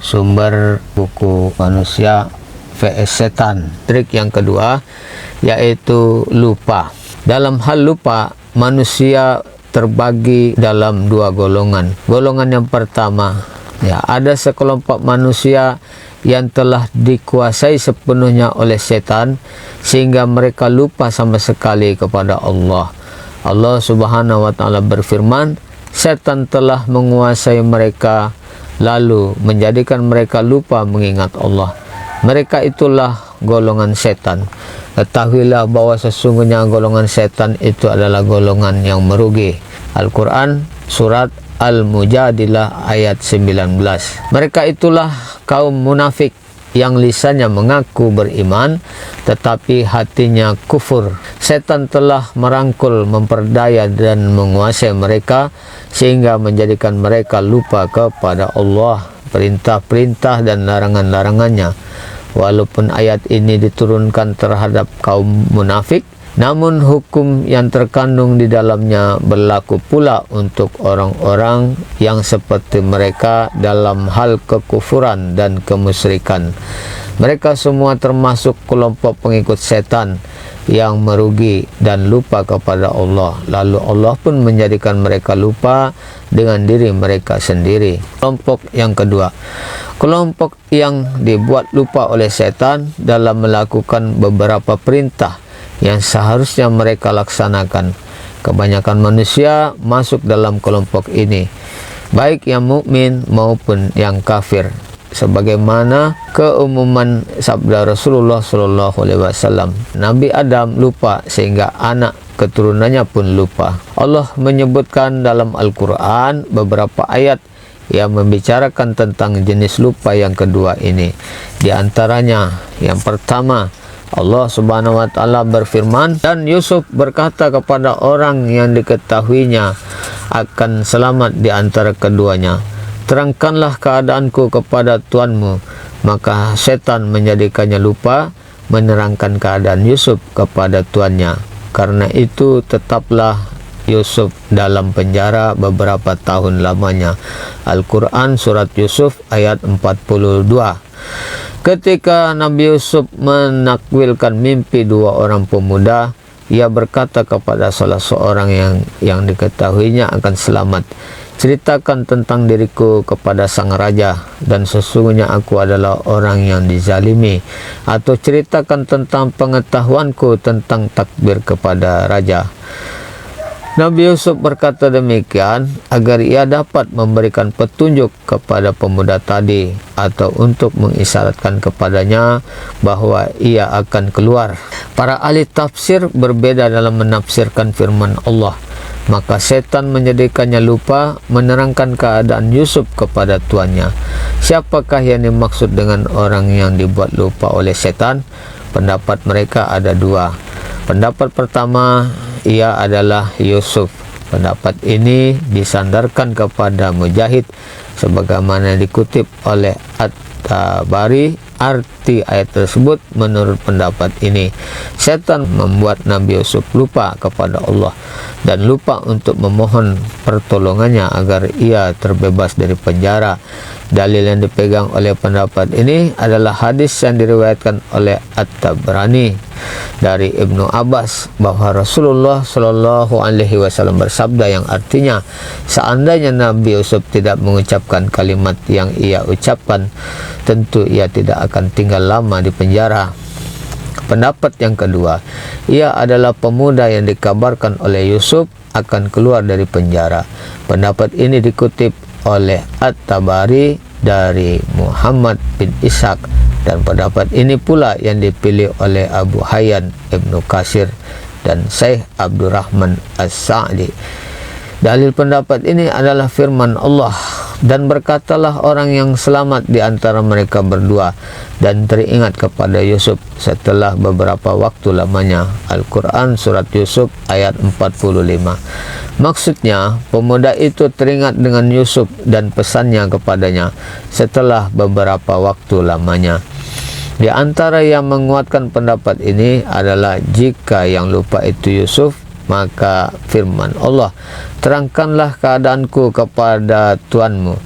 sumber buku manusia vs setan. Trik yang kedua yaitu lupa. Dalam hal lupa, manusia terbagi dalam dua golongan. Golongan yang pertama, ada sekelompok manusia yang telah dikuasai sepenuhnya oleh setan sehingga mereka lupa sama sekali kepada Allah. Allah Subhanahu wa taala berfirman, setan telah menguasai mereka lalu menjadikan mereka lupa mengingat Allah. Mereka itulah golongan setan. Ketahuilah bahwa sesungguhnya golongan setan itu adalah golongan yang merugi. Al-Quran surat Al-Mujadilah ayat 19. Mereka itulah kaum munafik yang lisannya mengaku beriman tetapi hatinya kufur. Setan telah merangkul, memperdaya dan menguasai mereka sehingga menjadikan mereka lupa kepada Allah, perintah-perintah dan larangan-larangannya. Walaupun ayat ini diturunkan terhadap kaum munafik, namun hukum yang terkandung di dalamnya berlaku pula untuk orang-orang yang seperti mereka dalam hal kekufuran dan kemusyrikan. Mereka semua termasuk kelompok pengikut setan yang merugi dan lupa kepada Allah. Lalu Allah pun menjadikan mereka lupa dengan diri mereka sendiri. Kelompok yang kedua, kelompok yang dibuat lupa oleh setan dalam melakukan beberapa perintah yang seharusnya mereka laksanakan. Kebanyakan manusia masuk dalam kelompok ini, baik yang mukmin maupun yang kafir. Sebagaimana keumuman sabda Rasulullah SAW, Nabi Adam lupa sehingga anak keturunannya pun lupa. Allah menyebutkan dalam Al-Quran beberapa ayat yang membicarakan tentang jenis lupa yang kedua ini. Di antaranya yang pertama, Allah Subhanahu wa taala berfirman, dan Yusuf berkata kepada orang yang diketahuinya akan selamat di antara keduanya, terangkanlah keadaanku kepada Tuanmu. Maka setan menjadikannya lupa menerangkan keadaan Yusuf kepada tuannya. Karena itu tetaplah Yusuf dalam penjara beberapa tahun lamanya. Al-Quran surat Yusuf ayat 42. Ketika Nabi Yusuf menakwilkan mimpi dua orang pemuda, ia berkata kepada salah seorang yang diketahuinya akan selamat, ceritakan tentang diriku kepada sang raja, dan sesungguhnya aku adalah orang yang dizalimi. Atau ceritakan tentang pengetahuanku tentang takbir kepada raja. Nabi Yusuf berkata demikian agar ia dapat memberikan petunjuk kepada pemuda tadi, atau untuk mengisyaratkan kepadanya bahwa ia akan keluar. Para ahli tafsir berbeda dalam menafsirkan firman Allah. Maka setan menjadikannya lupa menerangkan keadaan Yusuf kepada tuannya. Siapakah yang dimaksud dengan orang yang dibuat lupa oleh setan? Pendapat mereka ada dua. Pendapat pertama, ia adalah Yusuf. Pendapat ini disandarkan kepada Mujahid sebagaimana dikutip oleh At-Tabari. Arti ayat tersebut, menurut pendapat ini, setan membuat Nabi Yusuf lupa kepada Allah dan lupa untuk memohon pertolongannya agar ia terbebas dari penjara. Dalil yang dipegang oleh pendapat ini adalah hadis yang diriwayatkan oleh At-Tabrani dari Ibnu Abbas bahwa Rasulullah SAW bersabda yang artinya, seandainya Nabi Yusuf tidak mengucapkan kalimat yang ia ucapkan, tentu ia tidak akan tinggal lama di penjara. Pendapat yang kedua, ia adalah pemuda yang dikabarkan oleh Yusuf akan keluar dari penjara. Pendapat ini dikutip oleh At-Tabari dari Muhammad bin Ishaq, dan pendapat ini pula yang dipilih oleh Abu Hayyan, Ibnu Katsir, dan Syekh Abdurrahman As-Sa'di. Dalil pendapat ini adalah firman Allah, dan berkatalah orang yang selamat di antara mereka berdua dan teringat kepada Yusuf setelah beberapa waktu lamanya. Al-Quran surat Yusuf ayat 45. Maksudnya, pemuda itu teringat dengan Yusuf dan pesannya kepadanya setelah beberapa waktu lamanya. Di antara yang menguatkan pendapat ini adalah jika yang lupa itu Yusuf, maka firman Allah, terangkanlah keadaanku kepada Tuanmu.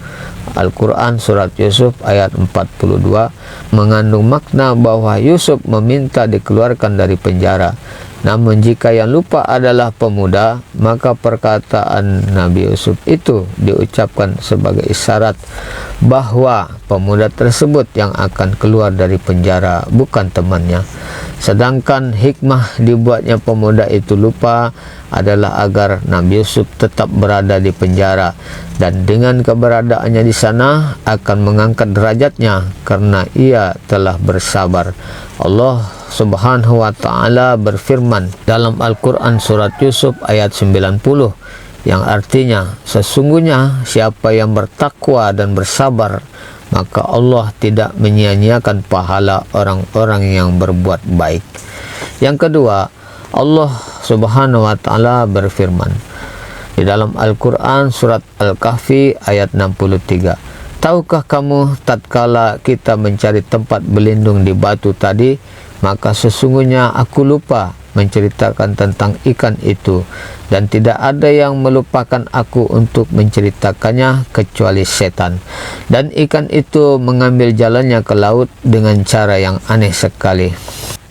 Al-Quran surat Yusuf ayat 42 mengandung makna bahwa Yusuf meminta dikeluarkan dari penjara. Namun jika yang lupa adalah pemuda, maka perkataan Nabi Yusuf itu diucapkan sebagai isyarat bahwa pemuda tersebut yang akan keluar dari penjara, bukan temannya. Sedangkan hikmah dibuatnya pemuda itu lupa adalah agar Nabi Yusuf tetap berada di penjara, dan dengan keberadaannya di sana akan mengangkat derajatnya karena ia telah bersabar. Allah Subhanahu wa ta'ala berfirman dalam Al-Quran surat Yusuf ayat 90 yang artinya, sesungguhnya siapa yang bertakwa dan bersabar, maka Allah tidak menyia-nyiakan pahala orang-orang yang berbuat baik. Yang kedua, Allah Subhanahu wa ta'ala berfirman di dalam Al-Quran surat Al-Kahfi ayat 63, tahukah kamu tatkala kita mencari tempat berlindung di batu tadi, maka sesungguhnya aku lupa menceritakan tentang ikan itu, dan tidak ada yang melupakan aku untuk menceritakannya kecuali setan. Dan ikan itu mengambil jalannya ke laut dengan cara yang aneh sekali.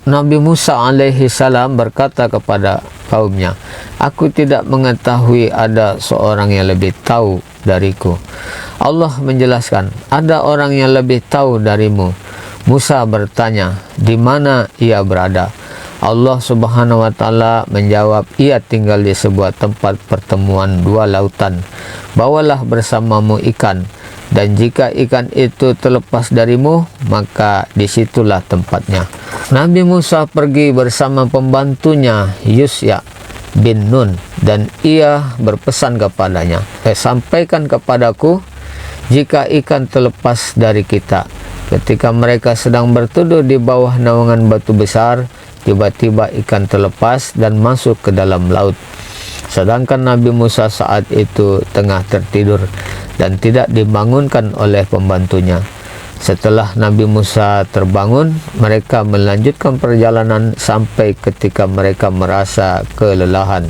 Nabi Musa alaihi salam berkata kepada kaumnya, aku tidak mengetahui ada seorang yang lebih tahu dariku. Allah menjelaskan, ada orang yang lebih tahu darimu. Musa bertanya, di mana ia berada? Allah Subhanahu wa ta'ala menjawab, ia tinggal di sebuah tempat pertemuan dua lautan. Bawalah bersamamu ikan, dan jika ikan itu terlepas darimu, maka disitulah tempatnya. Nabi Musa pergi bersama pembantunya Yusya bin Nun, dan ia berpesan kepadanya, sampaikan kepadaku jika ikan terlepas dari kita. Ketika mereka sedang berteduh di bawah naungan batu besar, tiba-tiba ikan terlepas dan masuk ke dalam laut. Sedangkan Nabi Musa saat itu tengah tertidur dan tidak dibangunkan oleh pembantunya. Setelah Nabi Musa terbangun, mereka melanjutkan perjalanan sampai ketika mereka merasa kelelahan.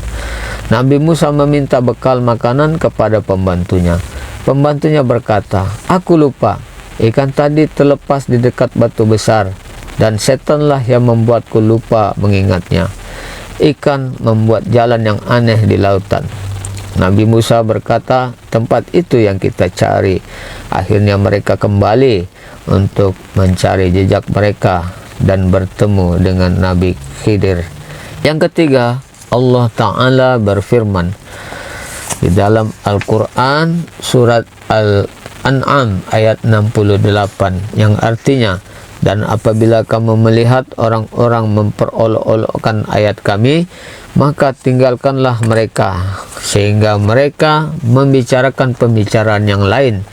Nabi Musa meminta bekal makanan kepada pembantunya. Pembantunya berkata, aku lupa, ikan tadi terlepas di dekat batu besar, dan setanlah yang membuatku lupa mengingatnya. Ikan membuat jalan yang aneh di lautan. Nabi Musa berkata, tempat itu yang kita cari. Akhirnya mereka kembali untuk mencari jejak mereka dan bertemu dengan Nabi Khidir. Yang ketiga, Allah Ta'ala berfirman di dalam Al-Quran surat Al-An'am ayat 68 yang artinya, dan apabila kamu melihat orang-orang memperolok-olokkan ayat kami, maka tinggalkanlah mereka sehingga mereka membicarakan pembicaraan yang lain.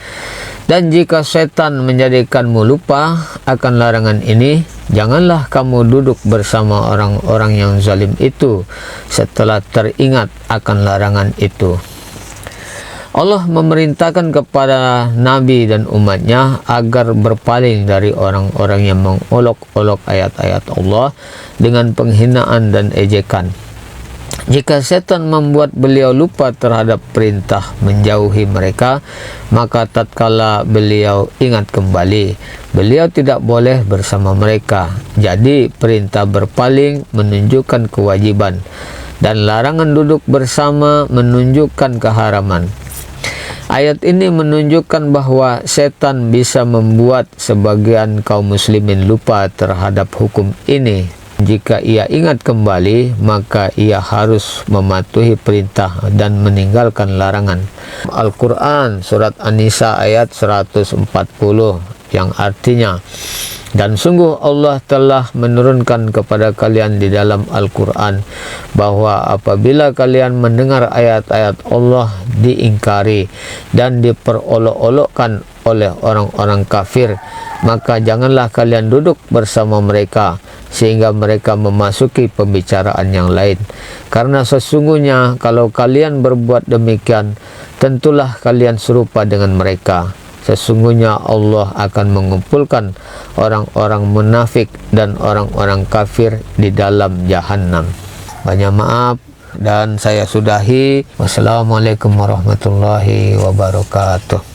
Dan jika setan menjadikanmu lupa akan larangan ini, janganlah kamu duduk bersama orang-orang yang zalim itu setelah teringat akan larangan itu. Allah memerintahkan kepada Nabi dan umatnya agar berpaling dari orang-orang yang mengolok-olok ayat-ayat Allah dengan penghinaan dan ejekan. Jika setan membuat beliau lupa terhadap perintah menjauhi mereka, maka tatkala beliau ingat kembali, beliau tidak boleh bersama mereka. Jadi perintah berpaling menunjukkan kewajiban, dan larangan duduk bersama menunjukkan keharaman. Ayat ini menunjukkan bahwa setan bisa membuat sebagian kaum muslimin lupa terhadap hukum ini. Jika ia ingat kembali, maka ia harus mematuhi perintah dan meninggalkan larangan. Al-Quran surat An-Nisa ayat 140 yang artinya, dan sungguh Allah telah menurunkan kepada kalian di dalam Al-Quran bahwa apabila kalian mendengar ayat-ayat Allah diingkari dan diperolok-olokkan oleh orang-orang kafir, maka janganlah kalian duduk bersama mereka sehingga mereka memasuki pembicaraan yang lain. Karena sesungguhnya kalau kalian berbuat demikian, tentulah kalian serupa dengan mereka. Sesungguhnya Allah akan mengumpulkan orang-orang munafik dan orang-orang kafir di dalam Jahannam. Banyak maaf dan saya sudahi. Wassalamualaikum warahmatullahi wabarakatuh.